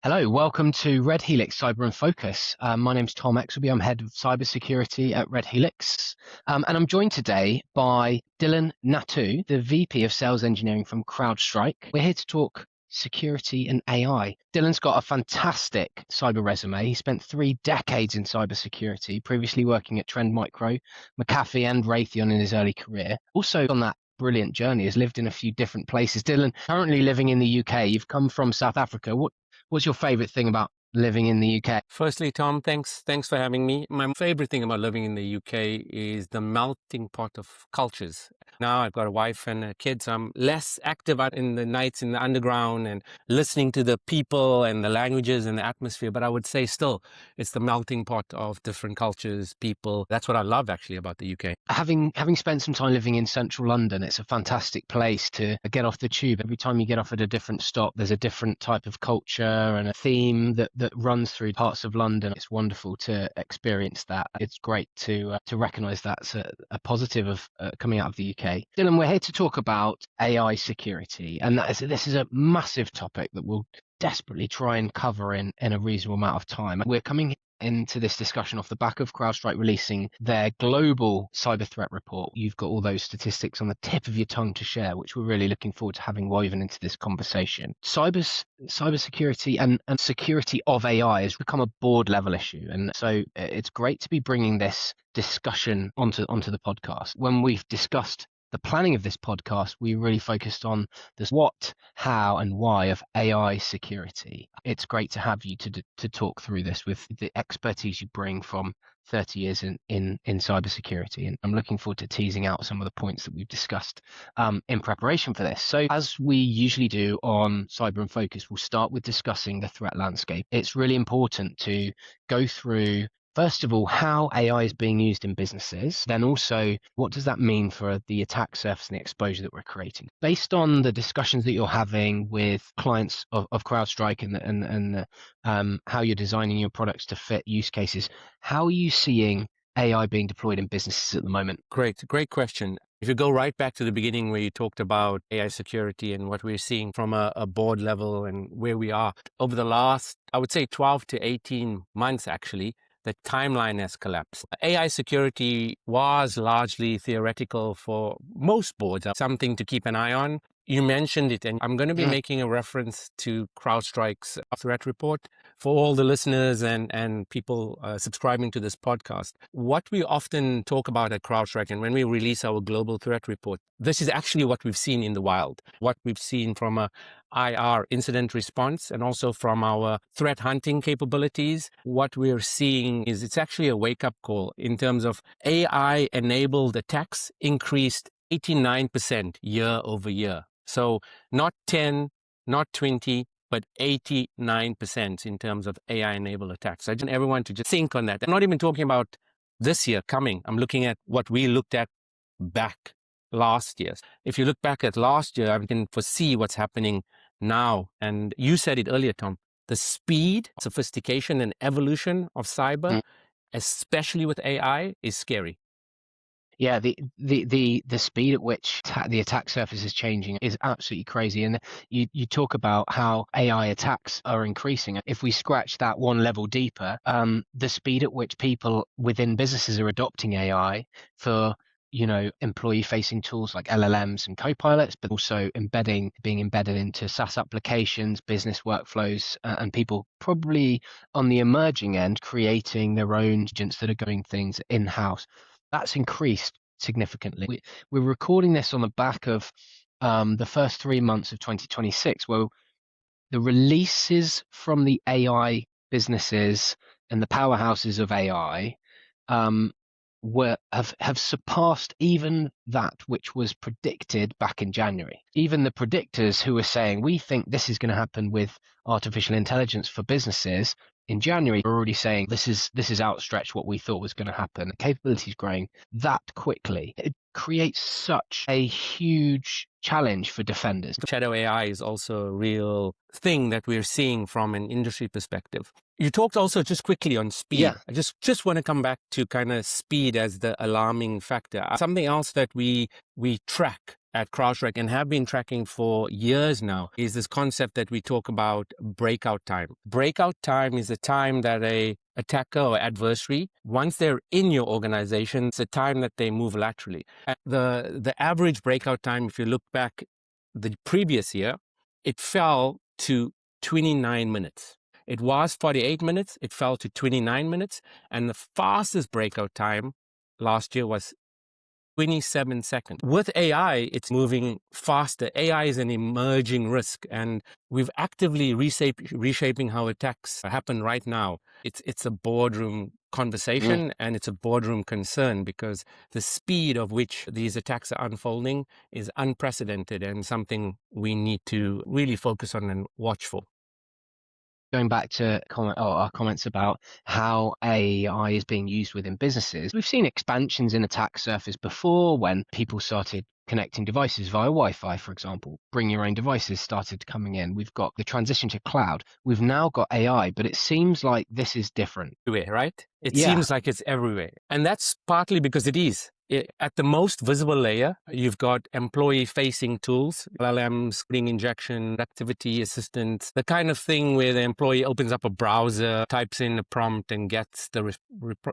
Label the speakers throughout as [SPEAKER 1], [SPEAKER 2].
[SPEAKER 1] Hello, welcome to Red Helix Cyber in Focus. My name's Tom Exelby. I'm head of cybersecurity at Red Helix. And I'm joined today by Dilan Nathoo, the VP of Sales Engineering from CrowdStrike. We're here to talk security and AI. Dylan's got a fantastic cyber resume. He spent 3 decades in cybersecurity, previously working at Trend Micro, McAfee and Raytheon in his early career. Also on that brilliant journey, has lived in a few different places. Dylan, currently living in the UK. You've come from South Africa. What's your favorite thing about living in the UK?
[SPEAKER 2] Firstly, Tom, thanks for having me. My favorite thing about living in the UK is the melting pot of cultures. Now I've got a wife and kids. I'm less active out in the nights in the underground and listening to the people and the languages and the atmosphere. But I would say still, it's the melting pot of different cultures, people. That's what I love actually about the UK.
[SPEAKER 1] Having spent some time living in central London, it's a fantastic place to get off the tube. Every time you get off at a different stop, there's a different type of culture and a theme that runs through parts of London. It's wonderful to experience that. It's great to recognise that's a positive of coming out of the UK. Dylan, we're here to talk about AI security, and this is a massive topic that we'll desperately try and cover in a reasonable amount of time. We're coming into this discussion off the back of CrowdStrike releasing their global cyber threat report. You've got all those statistics on the tip of your tongue to share, which we're really looking forward to having woven into this conversation. Cybersecurity and security of AI has become a board level issue, and so it's great to be bringing this discussion onto the podcast. When we've discussed the planning of this podcast, we really focused on this what, how, and why of AI security. It's great to have you to talk through this with the expertise you bring from 30 years in cybersecurity. And I'm looking forward to teasing out some of the points that we've discussed in preparation for this. So as we usually do on Cyber in Focus, we'll start with discussing the threat landscape. It's really important to go through, first of all, how AI is being used in businesses, then also what does that mean for the attack surface and the exposure that we're creating. Based on the discussions that you're having with clients of CrowdStrike and how you're designing your products to fit use cases, how are you seeing AI being deployed in businesses at the moment?
[SPEAKER 2] Great question. If you go right back to the beginning where you talked about AI security and what we're seeing from a board level and where we are over the last, I would say 12 to 18 months actually, the timeline has collapsed. AI security was largely theoretical for most boards, something to keep an eye on. You mentioned it, and I'm going to be making a reference to CrowdStrike's threat report for all the listeners and people subscribing to this podcast. What we often talk about at CrowdStrike, and when we release our global threat report, this is actually what we've seen in the wild, what we've seen from a IR incident response and also from our threat hunting capabilities. What we're seeing is it's actually a wake-up call in terms of AI-enabled attacks increased 89% year over year. So not 10, not 20, but 89% in terms of AI-enabled attacks. I just want everyone to just think on that. I'm not even talking about this year coming. I'm looking at what we looked at back last year. If you look back at last year, I can foresee what's happening now. And you said it earlier, Tom, the speed, sophistication, and evolution of cyber, especially with AI, is scary.
[SPEAKER 1] Yeah, the speed at which the attack surface is changing is absolutely crazy. And you talk about how AI attacks are increasing. If we scratch that one level deeper, the speed at which people within businesses are adopting AI for employee-facing tools like LLMs and copilots, but also being embedded into SaaS applications, business workflows, and people probably on the emerging end creating their own agents that are doing things in-house. That's increased significantly. We're recording this on the back of the first 3 months of 2026, where the releases from the AI businesses and the powerhouses of AI have surpassed even that which was predicted back in January. Even the predictors who were saying, we think this is going to happen with artificial intelligence for businesses, in January were already saying this is outstretched what we thought was going to happen. The capability is growing that quickly. It creates such a huge challenge for defenders.
[SPEAKER 2] Shadow AI is also a real thing that we're seeing from an industry perspective. You talked also just quickly on speed.
[SPEAKER 1] Yeah.
[SPEAKER 2] I just want to come back to kind of speed as the alarming factor. Something else that we track at CrowdStrike and have been tracking for years now is this concept that we talk about breakout time. Breakout time is the time that a attacker or adversary, once they're in your organization, it's a time that they move laterally. The average breakout time, if you look back the previous year, it fell to 29 minutes. It was 48 minutes, it fell to 29 minutes, and the fastest breakout time last year was 27 seconds. With AI, it's moving faster. AI is an emerging risk, and we've actively reshaping how attacks happen right now. It's a boardroom conversation and it's a boardroom concern because the speed of which these attacks are unfolding is unprecedented and something we need to really focus on and watch for.
[SPEAKER 1] Going back to our comments about how AI is being used within businesses, we've seen expansions in attack surface before when people started connecting devices via Wi-Fi, for example. Bring your own devices started coming in. We've got the transition to cloud. We've now got AI, but it seems like this is different.
[SPEAKER 2] Everywhere, right? It
[SPEAKER 1] Yeah.
[SPEAKER 2] seems like it's everywhere. And that's partly because it is. At the most visible layer, you've got employee-facing tools, LLMs, screen injection, activity assistance, the kind of thing where the employee opens up a browser, types in a prompt, and gets the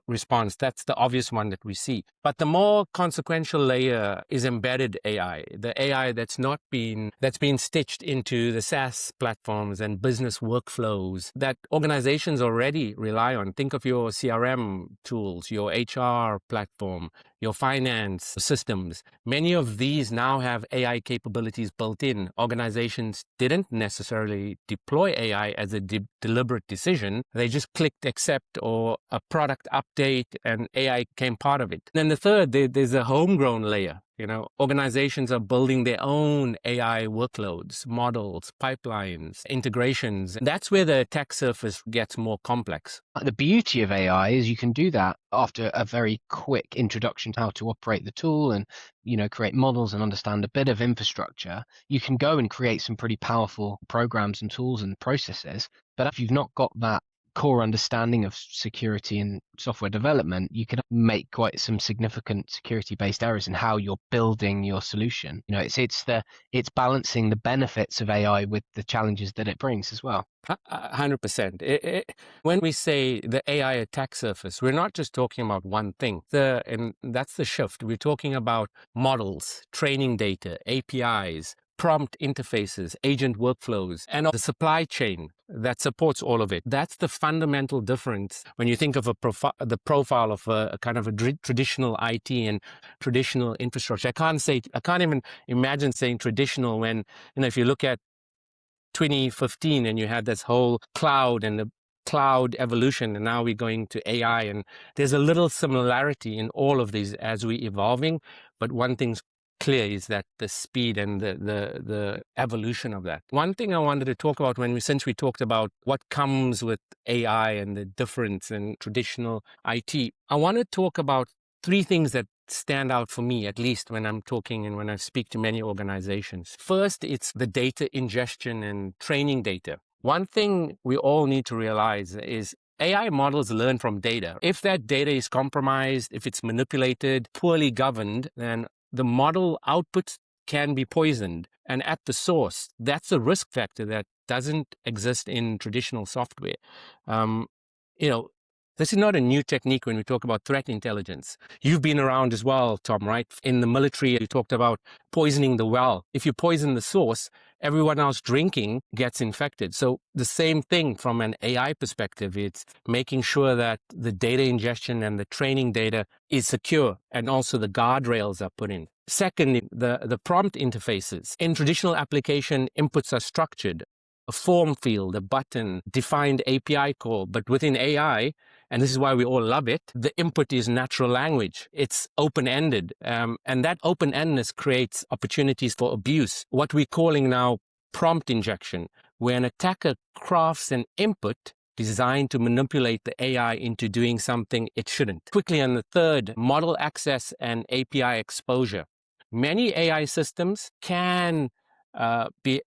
[SPEAKER 2] response. That's the obvious one that we see. But the more consequential layer is embedded AI, the AI that's been stitched into the SaaS platforms and business workflows that organizations already rely on. Think of your CRM tools, your HR platform, your finance systems. Many of these now have AI capabilities built in. Organizations didn't necessarily deploy AI as a deliberate decision. They just clicked accept or a product update and AI became part of it. Then the third, there's a homegrown layer. Organizations are building their own AI workloads, models, pipelines, integrations. That's where the attack surface gets more complex.
[SPEAKER 1] The beauty of AI is you can do that after a very quick introduction to how to operate the tool and, create models and understand a bit of infrastructure. You can go and create some pretty powerful programs and tools and processes. But if you've not got that core understanding of security and software development, you can make quite some significant security-based errors in how you're building your solution. It's balancing the benefits of AI with the challenges that it brings as well.
[SPEAKER 2] 100%. When we say the AI attack surface, we're not just talking about one thing. And that's the shift. We're talking about models, training data, APIs, prompt interfaces, agent workflows, and the supply chain that supports all of it. That's the fundamental difference when you think of the profile of a kind of a traditional IT and traditional infrastructure. I can't even imagine saying traditional when, if you look at 2015 and you had this whole cloud and the cloud evolution, and now we're going to AI, and there's a little similarity in all of these as we're evolving, but one thing's clear is that the speed and the evolution of that. One thing I wanted to talk about since we talked about what comes with AI and the difference in traditional IT, I want to talk about three things that stand out for me, at least when I'm talking and when I speak to many organizations. First, it's the data ingestion and training data. One thing we all need to realize is AI models learn from data. If that data is compromised, if it's manipulated, poorly governed, then the model outputs can be poisoned. And at the source, that's a risk factor that doesn't exist in traditional software. This is not a new technique when we talk about threat intelligence. You've been around as well, Tom, right? In the military, you talked about poisoning the well. If you poison the source, everyone else drinking gets infected. So the same thing from an AI perspective, it's making sure that the data ingestion and the training data is secure and also the guardrails are put in. Second, the prompt interfaces. In traditional application, inputs are structured. A form field, a button, defined API call. But within AI, and this is why we all love it, the input is natural language. It's open-ended. And that open-endedness creates opportunities for abuse. What we're calling now prompt injection, where an attacker crafts an input designed to manipulate the AI into doing something it shouldn't. Quickly on the third, model access and API exposure. Many AI systems can be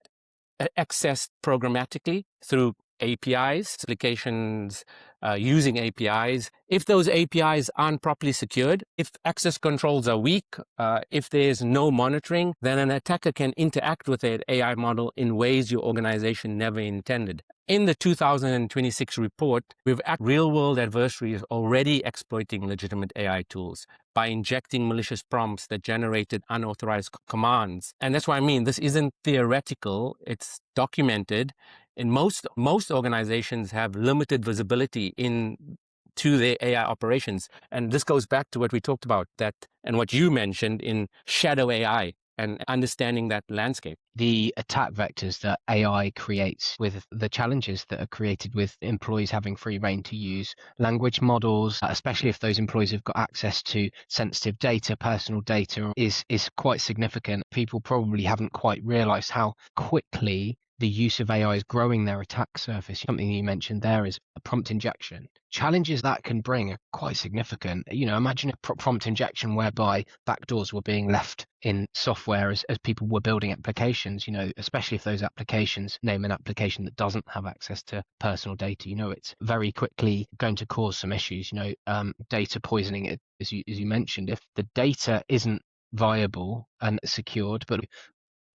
[SPEAKER 2] accessed programmatically through APIs, applications using APIs. If those APIs aren't properly secured, if access controls are weak, if there's no monitoring, then an attacker can interact with an AI model in ways your organization never intended. In the 2026 report, we've at real-world adversaries already exploiting legitimate AI tools by injecting malicious prompts that generated unauthorized commands. And that's what I mean. This isn't theoretical. It's documented. And most organizations have limited visibility to their AI operations. And this goes back to what we talked about, that and what you mentioned in shadow AI and understanding that landscape.
[SPEAKER 1] The attack vectors that AI creates, with the challenges that are created with employees having free rein to use language models, especially if those employees have got access to sensitive data, personal data, is quite significant. People probably haven't quite realized how quickly the use of AI is growing their attack surface. Something you mentioned there is a prompt injection. Challenges that can bring are quite significant. Imagine a prompt injection whereby backdoors were being left in software as people were building applications, especially if those applications name an application that doesn't have access to personal data. It's very quickly going to cause some issues, data poisoning, as you mentioned. If the data isn't viable and secured, but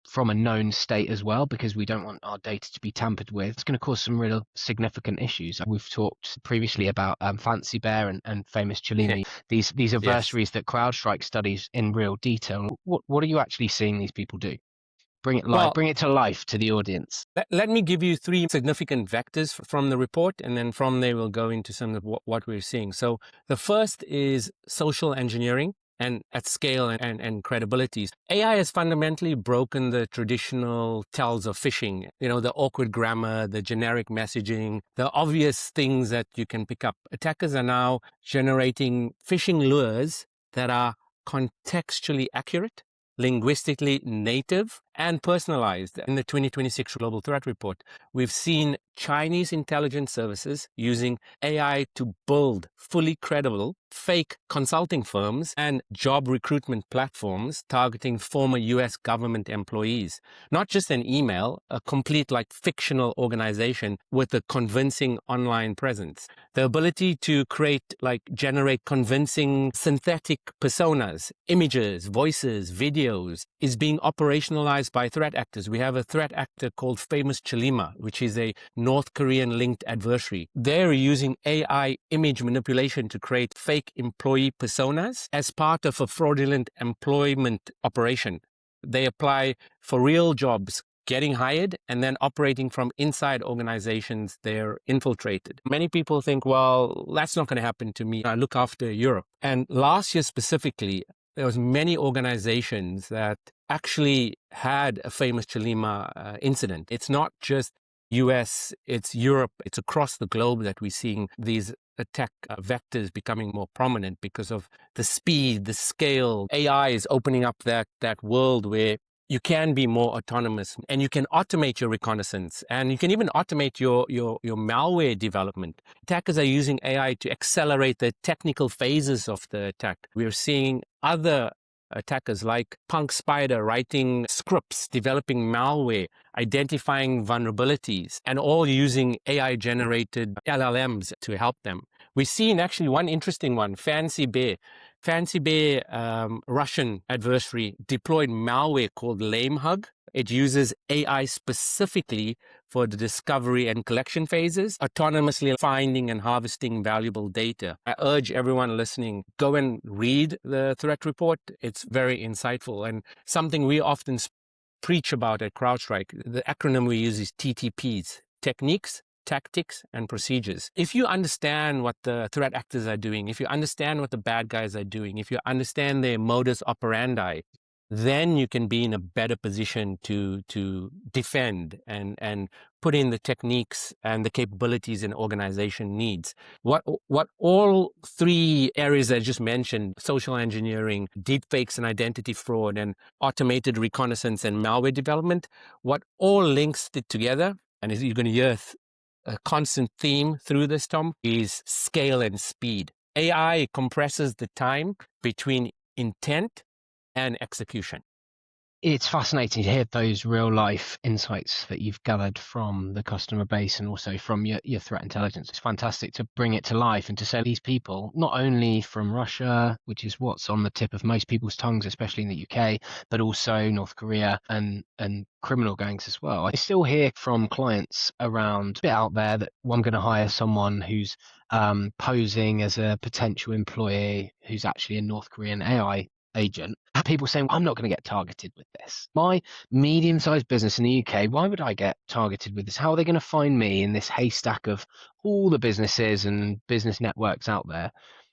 [SPEAKER 1] from a known state as well, because we don't want our data to be tampered with, it's going to cause some real significant issues. We've talked previously about Fancy Bear and famous Chalimi, these adversaries that CrowdStrike studies in real detail. What are you actually seeing these people do? Bring it to life to the audience.
[SPEAKER 2] Let me give you 3 significant vectors from the report, and then from there we'll go into some of what we're seeing. So the first is social engineering, and at scale and credibilities. AI has fundamentally broken the traditional tells of phishing, the awkward grammar, the generic messaging, the obvious things that you can pick up. Attackers are now generating phishing lures that are contextually accurate, linguistically native, and personalized. In the 2026 Global Threat Report, we've seen Chinese intelligence services using AI to build fully credible fake consulting firms and job recruitment platforms targeting former US government employees. Not just an email, a complete fictional organization with a convincing online presence. The ability to generate convincing synthetic personas, images, voices, videos is being operationalized by threat actors. We have a threat actor called Famous Chalima, which is a North Korean linked adversary. They're using AI image manipulation to create fake employee personas as part of a fraudulent employment operation. They apply for real jobs, getting hired, and then operating from inside organizations they're infiltrated. Many people think, well, that's not going to happen to me. I look after Europe. And last year specifically, there was many organizations that actually had a Famous Chalima incident. It's not just US, it's Europe, it's across the globe that we're seeing these attack vectors becoming more prominent because of the speed, the scale. AI is opening up that world where you can be more autonomous and you can automate your reconnaissance and you can even automate your malware development. Attackers are using AI to accelerate the technical phases of the attack. We're seeing other attackers like Punk Spider writing scripts, developing malware, identifying vulnerabilities, and all using AI-generated LLMs to help them. We've seen actually one interesting one, Fancy Bear. Fancy Bear, Russian adversary, deployed malware called LameHug. It uses AI specifically for the discovery and collection phases, autonomously finding and harvesting valuable data. I urge everyone listening, go and read the threat report. It's very insightful and something we often preach about at CrowdStrike. The acronym we use is TTPs, techniques, tactics, and procedures. If you understand what the threat actors are doing, if you understand what the bad guys are doing, if you understand their modus operandi, then you can be in a better position to defend and put in the techniques and the capabilities an organization needs. What all 3 areas I just mentioned, social engineering, deepfakes and identity fraud, and automated reconnaissance and malware development, what all links it together, and as you're going to hear a constant theme through this, Tom, is scale and speed. AI compresses the time between intent and execution.
[SPEAKER 1] It's fascinating to hear those real life insights that you've gathered from the customer base and also from your threat intelligence. It's fantastic to bring it to life and to say these people, not only from Russia, which is what's on the tip of most people's tongues, especially in the UK, but also North Korea and criminal gangs as well. I still hear from clients around a bit out there that, well, I'm going to hire someone who's posing as a potential employee who's actually a North Korean AI agent. People saying, I'm not going to get targeted with this. My medium-sized business in the UK, why would I get targeted with this? How are they going to find me in this haystack of all the businesses and business networks out there?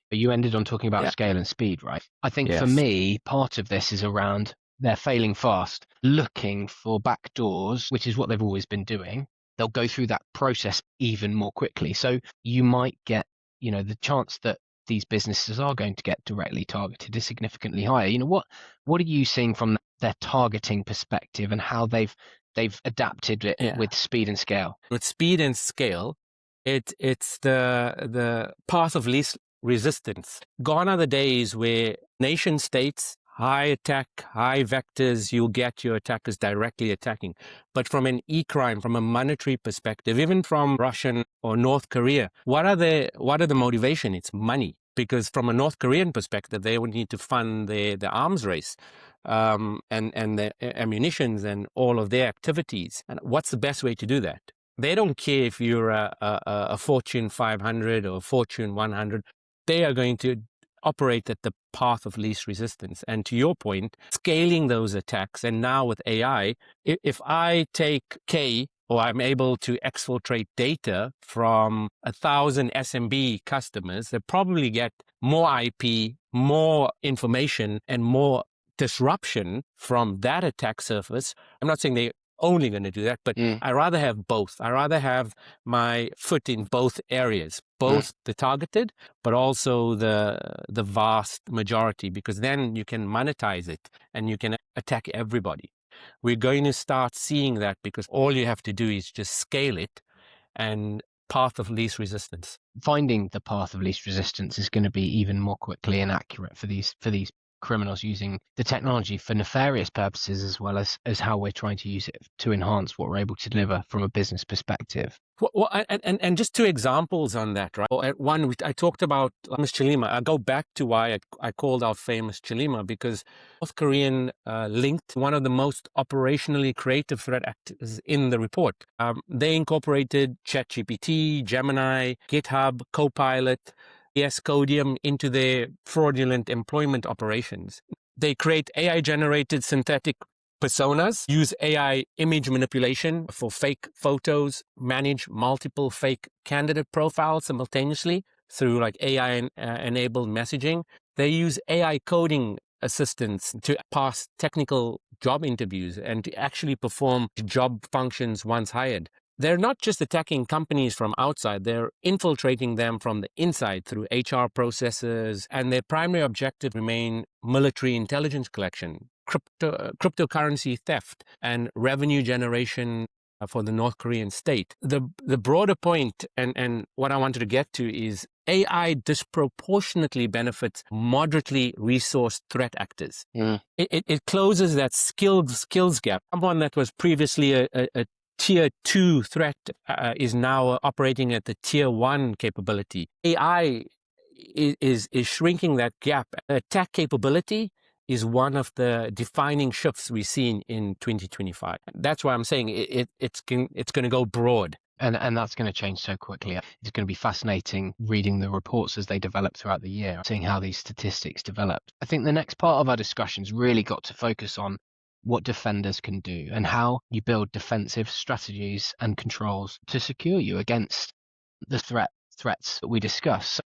[SPEAKER 1] But you ended on talking about
[SPEAKER 2] Yeah.
[SPEAKER 1] scale and speed, right? I think for
[SPEAKER 2] Yes.
[SPEAKER 1] me, part of this is around they're failing fast, looking for back doors, which is what they've always been doing. They'll go through that process even more quickly. So you might get, the chance that these businesses are going to get directly targeted is significantly higher. What are you seeing from their targeting perspective and how they've adapted it
[SPEAKER 2] Yeah.
[SPEAKER 1] with speed and scale?
[SPEAKER 2] With speed and scale, it's the path of least resistance. Gone are the days where nation states, high attack, high vectors, you'll get your attackers directly attacking. But from an e-crime, from a monetary perspective, even from Russian or North Korea, what are the motivation? It's money. Because from a North Korean perspective, they would need to fund the arms race and the ammunitions and all of their activities. And what's the best way to do that? They don't care if you're a Fortune 500 or Fortune 100. They are going to operate at the path of least resistance. And to your point, scaling those attacks, and now with AI, if I take K, or I'm able to exfiltrate data from 1,000 SMB customers, they probably get more IP, more information, and more disruption from that attack surface. I'm not saying they're only going to do that, but I rather have both. I rather have my foot in both areas, both the targeted, but also the vast majority, because then you can monetize it and you can attack everybody. We're going to start seeing that because all you have to do is just scale it and path of least resistance.
[SPEAKER 1] Finding the path of least resistance is going to be even more quickly and accurate for these criminals using the technology for nefarious purposes, as well as how we're trying to use it to enhance what we're able to deliver from a business perspective.
[SPEAKER 2] Well, and just two examples on that, right? One, I talked about famous Chilima. I go back to why I called out famous Chilima, because North Korean linked one of the most operationally creative threat actors in the report. They incorporated ChatGPT, Gemini, GitHub, Copilot, Codium into their fraudulent employment operations. They create AI-generated synthetic personas, use AI image manipulation for fake photos, manage multiple fake candidate profiles simultaneously through like AI-enabled messaging. They use AI coding assistants to pass technical job interviews and to actually perform job functions once hired. They're not just attacking companies from outside, they're infiltrating them from the inside through HR processes, and their primary objective remain military intelligence collection, cryptocurrency theft, and revenue generation for the North Korean state. The broader point, and what I wanted to get to, is AI disproportionately benefits moderately resourced threat actors. It closes that skills gap. Someone that was previously a Tier 2 threat is now operating at the Tier 1 capability. AI is shrinking that gap. Attack capability is one of the defining shifts we've seen in 2025. That's why I'm saying it's going to go broad.
[SPEAKER 1] And that's going to change so quickly. It's going to be fascinating reading the reports as they develop throughout the year, seeing how these statistics develop. I think the next part of our discussion's really got to focus on what defenders can do and how you build defensive strategies and controls to secure you against the threats that we discuss.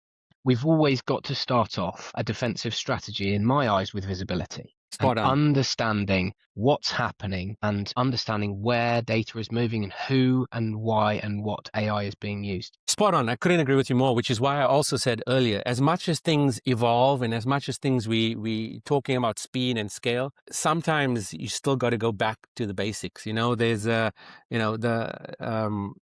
[SPEAKER 1] We've always got to start off a defensive strategy, in my eyes, with visibility.
[SPEAKER 2] Spot on.
[SPEAKER 1] Understanding what's happening and understanding where data is moving and who and why and what AI is being used.
[SPEAKER 2] Spot on. I couldn't agree with you more, which is why I also said earlier, as much as things evolve and as much as things we talking about speed and scale, sometimes you still got to go back to the basics. There's there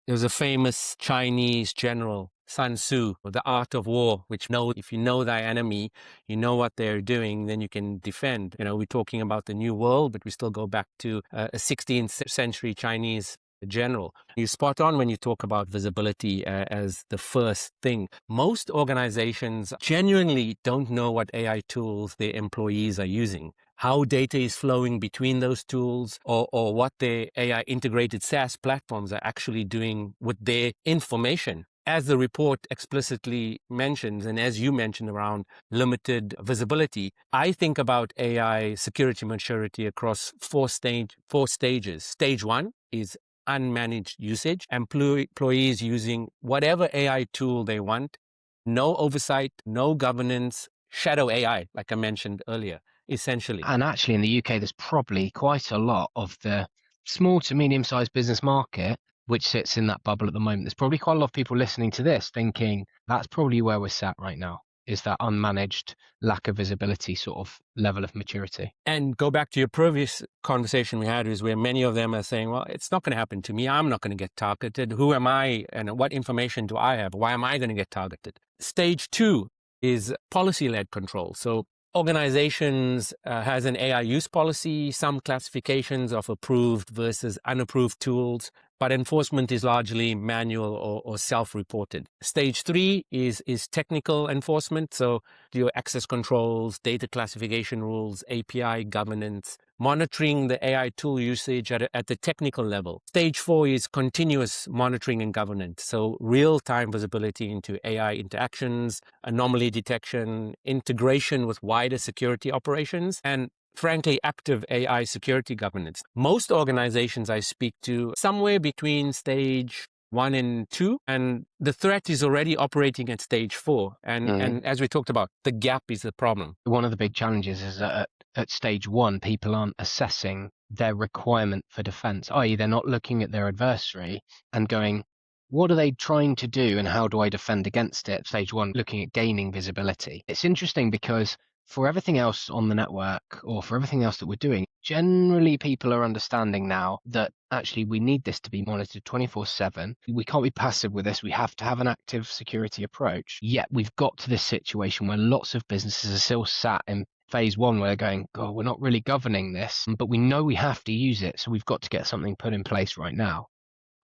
[SPEAKER 2] was a famous Chinese general Sun Tzu, or the art of war, which if you know thy enemy, you know what they're doing, then you can defend. We're talking about the new world, but we still go back to a 16th century Chinese general. You spot on when you talk about visibility as the first thing. Most organizations genuinely don't know what AI tools their employees are using, how data is flowing between those tools, or what their AI integrated SaaS platforms are actually doing with their information. As the report explicitly mentions, and as you mentioned around limited visibility, I think about AI security maturity across four stages. Stage one is unmanaged usage, employees using whatever AI tool they want, no oversight, no governance, shadow AI, like I mentioned earlier, essentially.
[SPEAKER 1] And actually, in the UK, there's probably quite a lot of the small to medium-sized business market which sits in that bubble at the moment. There's probably quite a lot of people listening to this thinking that's probably where we're sat right now, is that unmanaged, lack of visibility sort of level of maturity.
[SPEAKER 2] And go back to your previous conversation we had, is where many of them are saying, well, it's not going to happen to me. I'm not going to get targeted. Who am I? And what information do I have? Why am I going to get targeted? Stage two is policy-led control. So organizations has an AI use policy, some classifications of approved versus unapproved tools, but enforcement is largely manual or self-reported. Stage three is technical enforcement. So your access controls, data classification rules, API governance, monitoring the AI tool usage at the technical level. Stage four is continuous monitoring and governance. So real-time visibility into AI interactions, anomaly detection, integration with wider security operations, and frankly, active AI security governance. Most organizations I speak to, somewhere between stage 1 and 2, and the threat is already operating at stage 4. And as we talked about, the gap is the problem.
[SPEAKER 1] One of the big challenges is that at stage 1, people aren't assessing their requirement for defense, i.e. they're not looking at their adversary and going, what are they trying to do and how do I defend against it? Stage 1, looking at gaining visibility. It's interesting because for everything else on the network or for everything else that we're doing, generally people are understanding now that actually we need this to be monitored 24/7. We can't be passive with this. We have to have an active security approach. Yet we've got to this situation where lots of businesses are still sat in phase 1 where they're going, God, we're not really governing this, but we know we have to use it. So we've got to get something put in place right now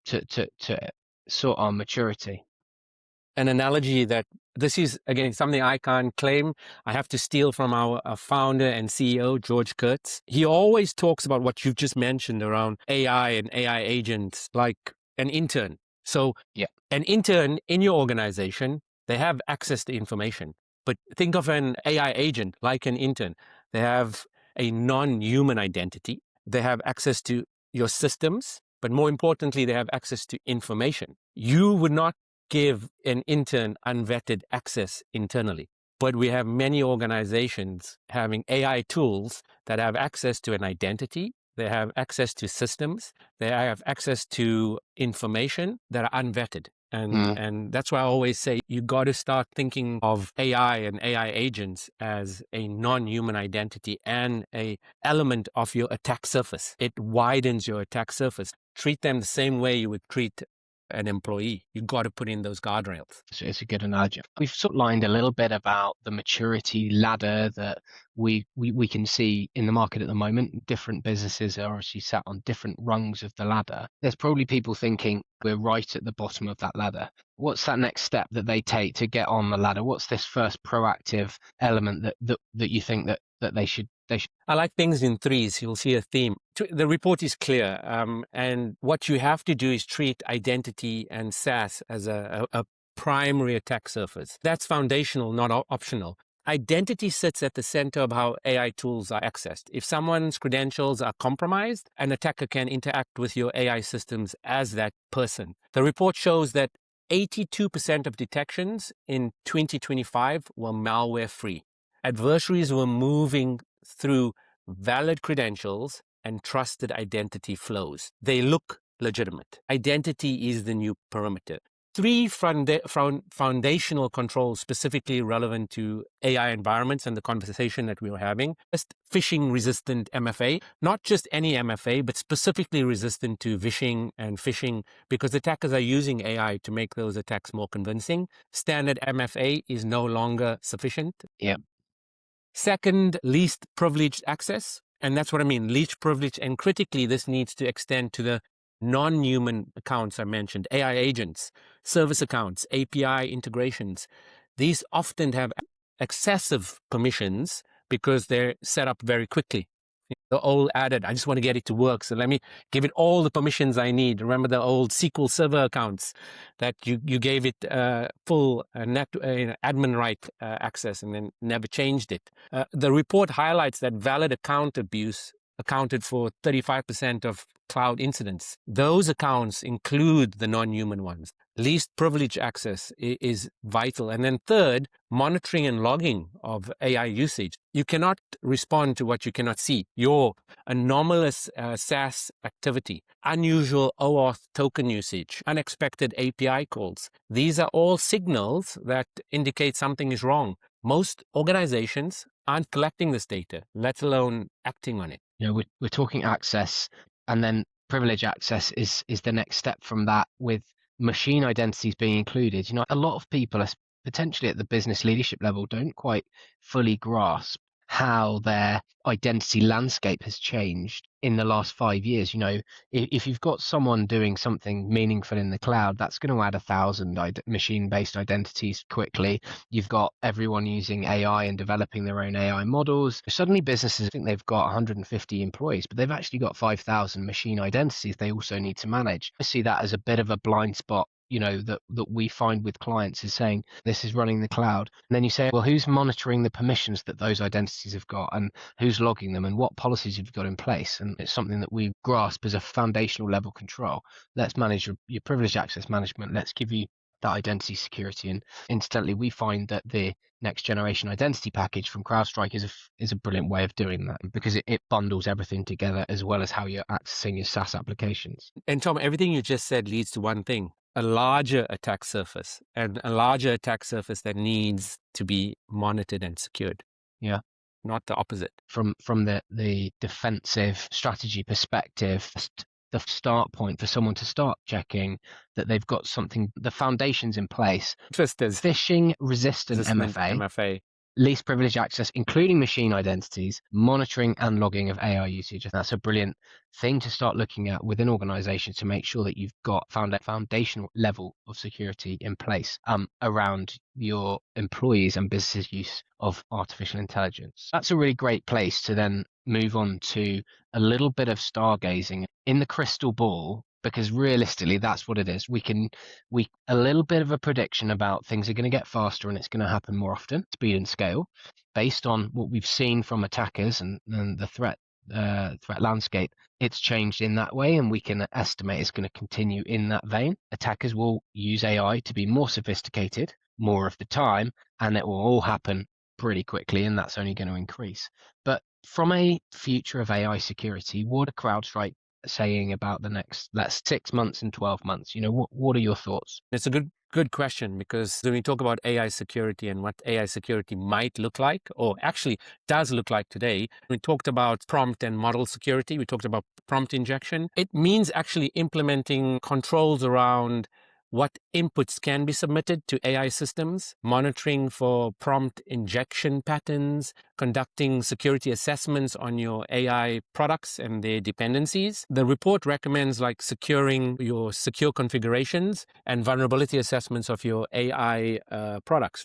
[SPEAKER 1] to sort our maturity.
[SPEAKER 2] An analogy that this is, again, something I can't claim. I have to steal from our founder and CEO, George Kurtz. He always talks about what you've just mentioned around AI and AI agents, like an intern. So an intern in your organization, they have access to information. But think of an AI agent like an intern. They have a non-human identity. They have access to your systems, but more importantly, they have access to information. You would not give an intern unvetted access internally. But we have many organizations having AI tools that have access to an identity, they have access to systems, they have access to information that are unvetted. And that's why I always say you got to start thinking of AI and AI agents as a non-human identity and an element of your attack surface. It widens your attack surface. Treat them the same way you would treat an employee. You've got to put in those guardrails.
[SPEAKER 1] So it's a good analogy. We've sort of lined a little bit about the maturity ladder that we can see in the market at the moment. Different businesses are obviously sat on different rungs of the ladder. There's probably people thinking we're right at the bottom of that ladder. What's that next step that they take to get on the ladder? What's this first proactive element that you think that they should?
[SPEAKER 2] I like things in threes. You'll see a theme. The report is clear. And what you have to do is treat identity and SaaS as a primary attack surface. That's foundational, not optional. Identity sits at the center of how AI tools are accessed. If someone's credentials are compromised, an attacker can interact with your AI systems as that person. The report shows that 82% of detections in 2025 were malware-free. Adversaries were moving through valid credentials and trusted identity flows. They look legitimate. Identity is the new perimeter. three foundational controls specifically relevant to AI environments and the conversation that we were having. First, phishing-resistant MFA, not just any MFA, but specifically resistant to vishing and phishing, because attackers are using AI to make those attacks more convincing. Standard MFA is no longer sufficient.
[SPEAKER 1] Yeah.
[SPEAKER 2] Second, least privileged access. And that's what I mean, least privilege. And critically, this needs to extend to the non-human accounts I mentioned, AI agents, service accounts, API integrations. These often have excessive permissions because they're set up very quickly. The old added, I just want to get it to work, so let me give it all the permissions I need. Remember the old SQL Server accounts that you gave it full admin right access and then never changed it. The report highlights that valid account abuse accounted for 35% of cloud incidents. Those accounts include the non-human ones. Least privilege access is vital. And then third, monitoring and logging of AI usage. You cannot respond to what you cannot see. Your anomalous SaaS activity, unusual OAuth token usage, unexpected API calls. These are all signals that indicate something is wrong. Most organizations aren't collecting this data, let alone acting on it.
[SPEAKER 1] You know, we're talking access, and then privilege access is the next step from that, with machine identities being included. You know, a lot of people, potentially at the business leadership level, don't quite fully grasp how their identity landscape has changed in the last 5 years. You know, if you've got someone doing something meaningful in the cloud, that's going to add 1,000 machine-based identities quickly. You've got everyone using AI and developing their own AI models. Suddenly businesses think they've got 150 employees, but they've actually got 5,000 machine identities they also need to manage. I see that as a bit of a blind spot, you know, that we find with clients, is saying this is running the cloud. And then you say, well, who's monitoring the permissions that those identities have got, and who's logging them, and what policies have you got in place? And it's something that we grasp as a foundational level control. Let's manage your privileged access management. Let's give you that identity security. And instantly we find that the next generation identity package from CrowdStrike is a brilliant way of doing that, because it bundles everything together, as well as how you're accessing your SaaS applications.
[SPEAKER 2] And Tom, everything you just said leads to one thing: a larger attack surface, and a larger attack surface that needs to be monitored and secured.
[SPEAKER 1] Yeah.
[SPEAKER 2] Not the opposite.
[SPEAKER 1] From the defensive strategy perspective, the start point for someone to start checking that they've got something, the foundations in place.
[SPEAKER 2] First, there's
[SPEAKER 1] Phishing resistant MFA, least privileged access, including machine identities, monitoring and logging of AI usage. And that's a brilliant thing to start looking at within organizations, to make sure that you've got foundational level of security in place around your employees and businesses' use of artificial intelligence. That's a really great place to then move on to a little bit of stargazing in the crystal ball, because realistically that's what it is. A little bit of a prediction about things are going to get faster, and it's going to happen more often, speed and scale, based on what we've seen from attackers and the threat landscape. It's changed in that way, and we can estimate it's going to continue in that vein. Attackers will use AI to be more sophisticated more of the time, and it will all happen pretty quickly, and that's only going to increase. But from a future of AI security, what are CrowdStrike saying about the next 6 months and 12 months? You know, what are your thoughts?
[SPEAKER 2] It's a good question, because when we talk about AI security and what AI security might look like, or actually does look like today, we talked about prompt and model security. We talked about prompt injection. It means actually implementing controls around what inputs can be submitted to AI systems, monitoring for prompt injection patterns, conducting security assessments on your AI products and their dependencies. The report recommends securing your secure configurations and vulnerability assessments of your AI products,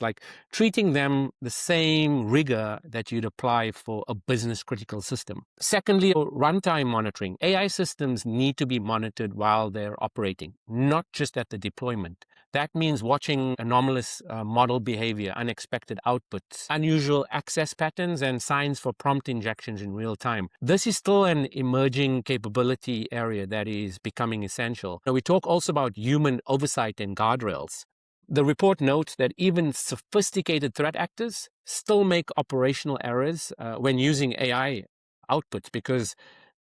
[SPEAKER 2] treating them the same rigor that you'd apply for a business critical system. Secondly, runtime monitoring. AI systems need to be monitored while they're operating, not just at the deployment. That means watching anomalous model behavior, unexpected outputs, unusual access patterns, and signs for prompt injections in real time. This is still an emerging capability area that is becoming essential. Now, we talk also about human oversight and guardrails. The report notes that even sophisticated threat actors still make operational errors when using AI outputs, because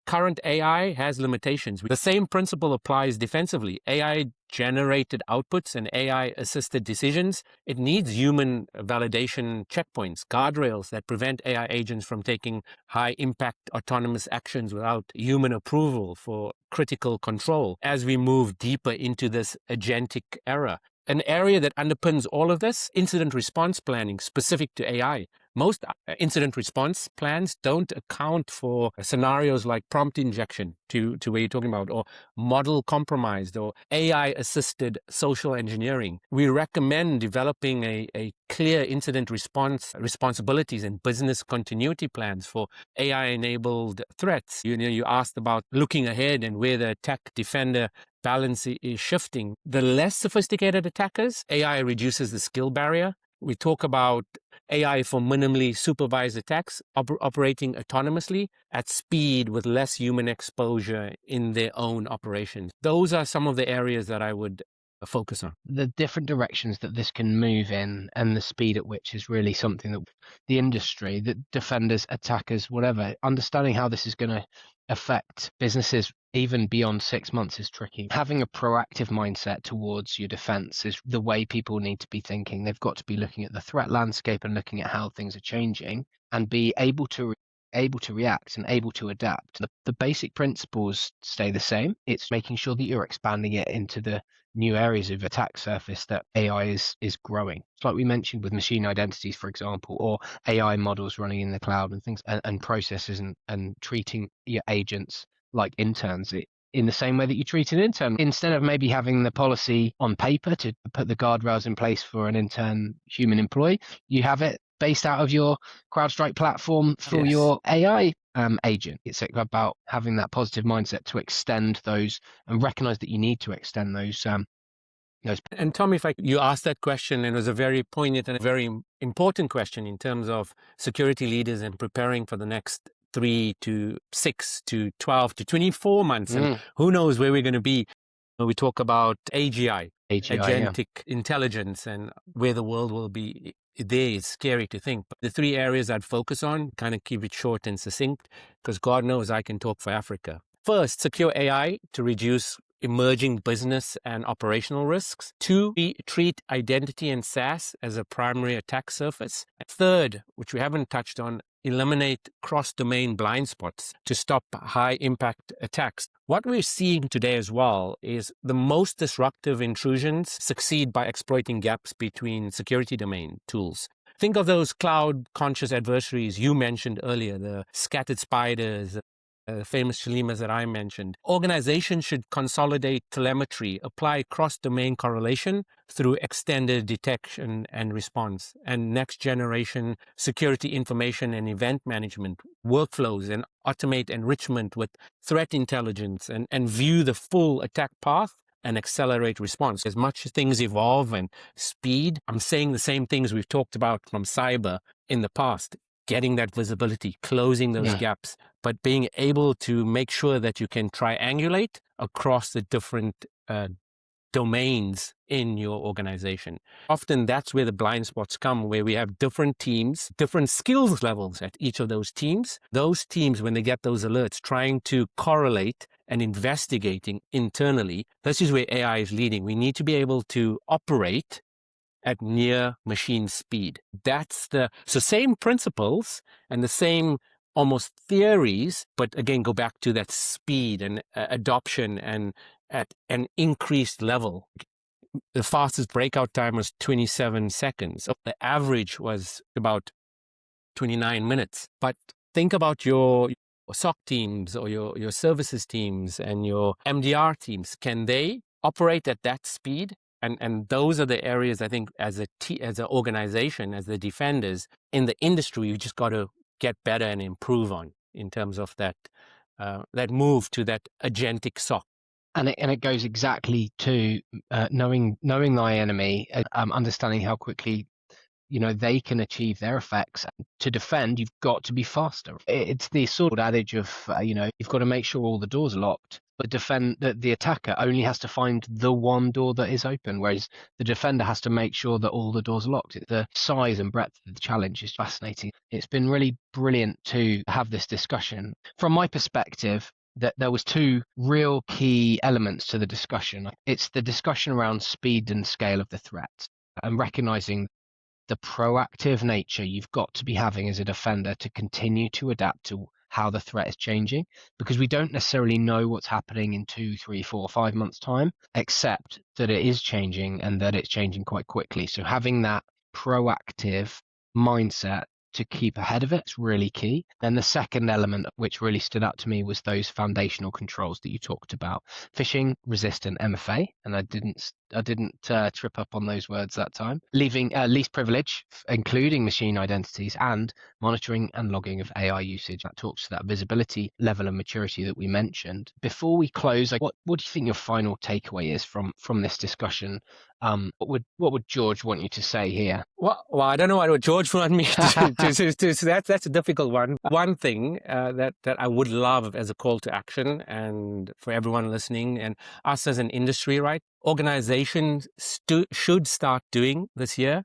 [SPEAKER 2] current AI has limitations. The same principle applies defensively. AI generated outputs and AI assisted decisions, it needs human validation checkpoints, guardrails that prevent AI agents from taking high impact autonomous actions without human approval for critical control as we move deeper into this agentic era. An area that underpins all of this, incident response planning specific to AI. Most incident response plans don't account for scenarios like prompt injection to where you're talking about, or model compromised, or AI-assisted social engineering. We recommend developing a clear incident response responsibilities and business continuity plans for AI-enabled threats. You asked about looking ahead and where the attack defender balance is shifting. The less sophisticated attackers, AI reduces the skill barrier. We talk about AI for minimally supervised attacks, operating autonomously at speed with less human exposure in their own operations. Those are some of the areas that I would focus on.
[SPEAKER 1] The different directions that this can move in and the speed at which is really something that the industry, the defenders, attackers, whatever, understanding how this is going to affect businesses even beyond 6 months is tricky. Having a proactive mindset towards your defense is the way people need to be thinking. They've got to be looking at the threat landscape and looking at how things are changing and be able to react and able to adapt. The basic principles stay the same. It's making sure that you're expanding it into the new areas of attack surface that AI is growing. It's like we mentioned with machine identities, for example, or AI models running in the cloud and things and processes and treating your agents like interns in the same way that you treat an intern. Instead of maybe having the policy on paper to put the guardrails in place for an intern human employee, you have it based out of your CrowdStrike platform for your AI agent. It's about having that positive mindset to extend those and recognize that you need to extend those.
[SPEAKER 2] And Tom, if you asked that question, and it was a very poignant and a very important question in terms of security leaders and preparing for the next 3 to 6 to 12 to 24 months, and who knows where we're going to be. We talk about AGI, agentic intelligence, and where the world will be. There is scary to think. But the 3 areas I'd focus on, kind of keep it short and succinct, because God knows I can talk for Africa. First, secure AI to reduce emerging business and operational risks. 2, we treat identity and SaaS as a primary attack surface. Third, which we haven't touched on, eliminate cross-domain blind spots to stop high-impact attacks. What we're seeing today as well is the most disruptive intrusions succeed by exploiting gaps between security domain tools. Think of those cloud-conscious adversaries you mentioned earlier, the scattered spiders, famous Shalimas that I mentioned. Organizations should consolidate telemetry, apply cross-domain correlation through extended detection and response, and next-generation security information and event management workflows, and automate enrichment with threat intelligence, and view the full attack path and accelerate response. As much as things evolve and speed, I'm saying the same things we've talked about from cyber in the past. Getting that visibility, closing those gaps, but being able to make sure that you can triangulate across the different domains in your organization. Often that's where the blind spots come, where we have different teams, different skills levels at each of those teams. Those teams, when they get those alerts, trying to correlate and investigating internally. This is where AI is leading. We need to be able to operate at near machine speed. So same principles and the same almost theories, but again, go back to that speed and adoption and at an increased level. The fastest breakout time was 27 seconds. The average was about 29 minutes. But think about your SOC teams or your services teams and your MDR teams. Can they operate at that speed? And those are the areas I think as an organization, as the defenders in the industry, you just got to get better and improve on in terms of that move to that agentic SOC.
[SPEAKER 1] And it goes exactly to knowing thy enemy, understanding how quickly they can achieve their effects. To defend, you've got to be faster. It's the sort of adage of you've got to make sure all the doors are locked. But the attacker only has to find the one door that is open, whereas the defender has to make sure that all the doors are locked. The size and breadth of the challenge is fascinating. It's been really brilliant to have this discussion. From my perspective, that there was two real key elements to the discussion. It's the discussion around speed and scale of the threat and recognizing the proactive nature you've got to be having as a defender to continue to adapt to how the threat is changing, because we don't necessarily know what's happening in 2, 3, 4, 5 months time, except that it is changing and that it's changing quite quickly. So having that proactive mindset to keep ahead of it is really key. Then the second element which really stood out to me was those foundational controls that you talked about: phishing resistant MFA, and I didn't trip up on those words that time. Leaving least privilege, including machine identities, and monitoring and logging of AI usage. That talks to that visibility level of maturity that we mentioned. Before we close, what do you think your final takeaway is from this discussion? What would George want you to say here?
[SPEAKER 2] Well, I don't know what George want me to that's a difficult one. One thing that I would love as a call to action, and for everyone listening and us as an industry, right? Organizations should start doing this year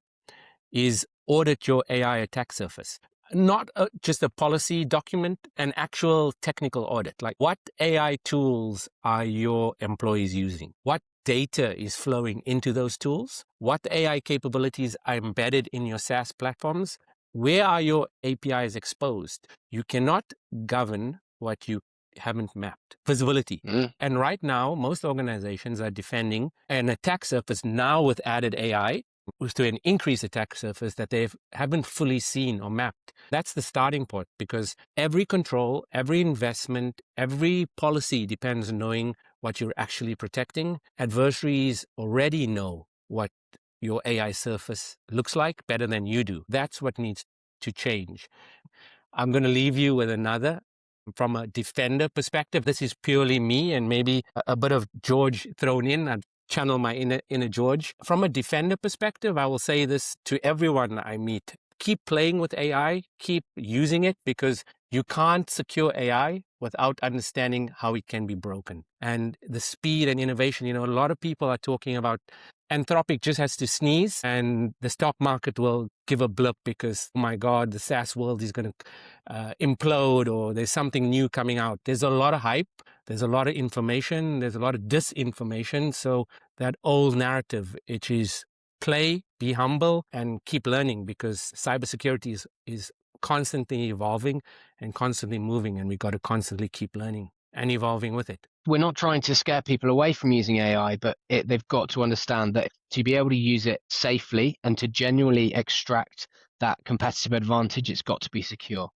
[SPEAKER 2] is audit your AI attack surface. Not just a policy document, an actual technical audit. Like, what AI tools are your employees using? What data is flowing into those tools? What AI capabilities are embedded in your SaaS platforms? Where are your APIs exposed? You cannot govern what you haven't mapped. Visibility. And right now, most organizations are defending an attack surface now with added AI to an increased attack surface that they haven't fully seen or mapped. That's the starting point, because every control, every investment, every policy depends on knowing what you're actually protecting. Adversaries already know what your AI surface looks like better than you do. That's what needs to change. I'm going to leave you with another. From a defender perspective, this is purely me and maybe a bit of George thrown in. I'd channel my inner George. From a defender perspective, I will say this to everyone I meet: keep playing with AI, keep using it, because you can't secure AI without understanding how it can be broken. And the speed and innovation, a lot of people are talking about Anthropic just has to sneeze and the stock market will give a blip because, oh my God, the SaaS world is going to implode, or there's something new coming out. There's a lot of hype. There's a lot of information. There's a lot of disinformation. So that old narrative, which is play, be humble, and keep learning, because cybersecurity is constantly evolving and constantly moving, and we got to constantly keep learning and evolving with it.
[SPEAKER 1] We're not trying to scare people away from using AI, but they've got to understand that to be able to use it safely and to genuinely extract that competitive advantage, it's got to be secure.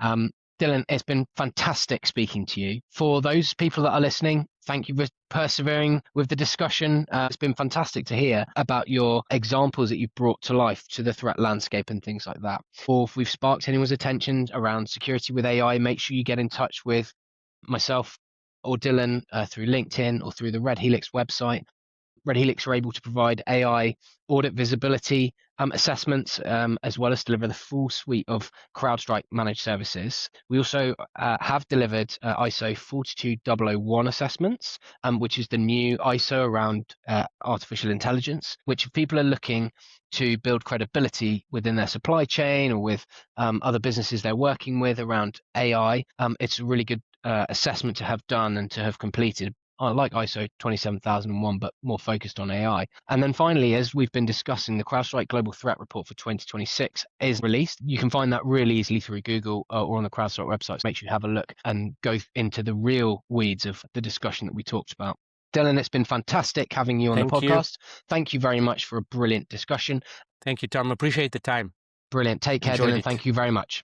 [SPEAKER 1] Dilan, it's been fantastic speaking to you. For those people that are listening, thank you for persevering with the discussion. It's been fantastic to hear about your examples that you've brought to life to the threat landscape and things like that. Or if we've sparked anyone's attention around security with AI, make sure you get in touch with myself or Dilan through LinkedIn or through the Red Helix website. Red Helix are able to provide AI audit visibility assessments, as well as deliver the full suite of CrowdStrike managed services. We also have delivered ISO 42001 assessments, which is the new ISO around artificial intelligence, which if people are looking to build credibility within their supply chain or with other businesses they're working with around AI, it's a really good assessment to have done and to have completed, like ISO 27001, but more focused on AI. And then finally, as we've been discussing, the CrowdStrike Global Threat Report for 2026 is released. You can find that really easily through Google or on the CrowdStrike website. So make sure you have a look and go into the real weeds of the discussion that we talked about. Dilan, it's been fantastic having you on the podcast. Thank you very much for a brilliant discussion.
[SPEAKER 2] Thank you, Tom. Appreciate the time.
[SPEAKER 1] Brilliant. Take care, Dilan. Thank you very much.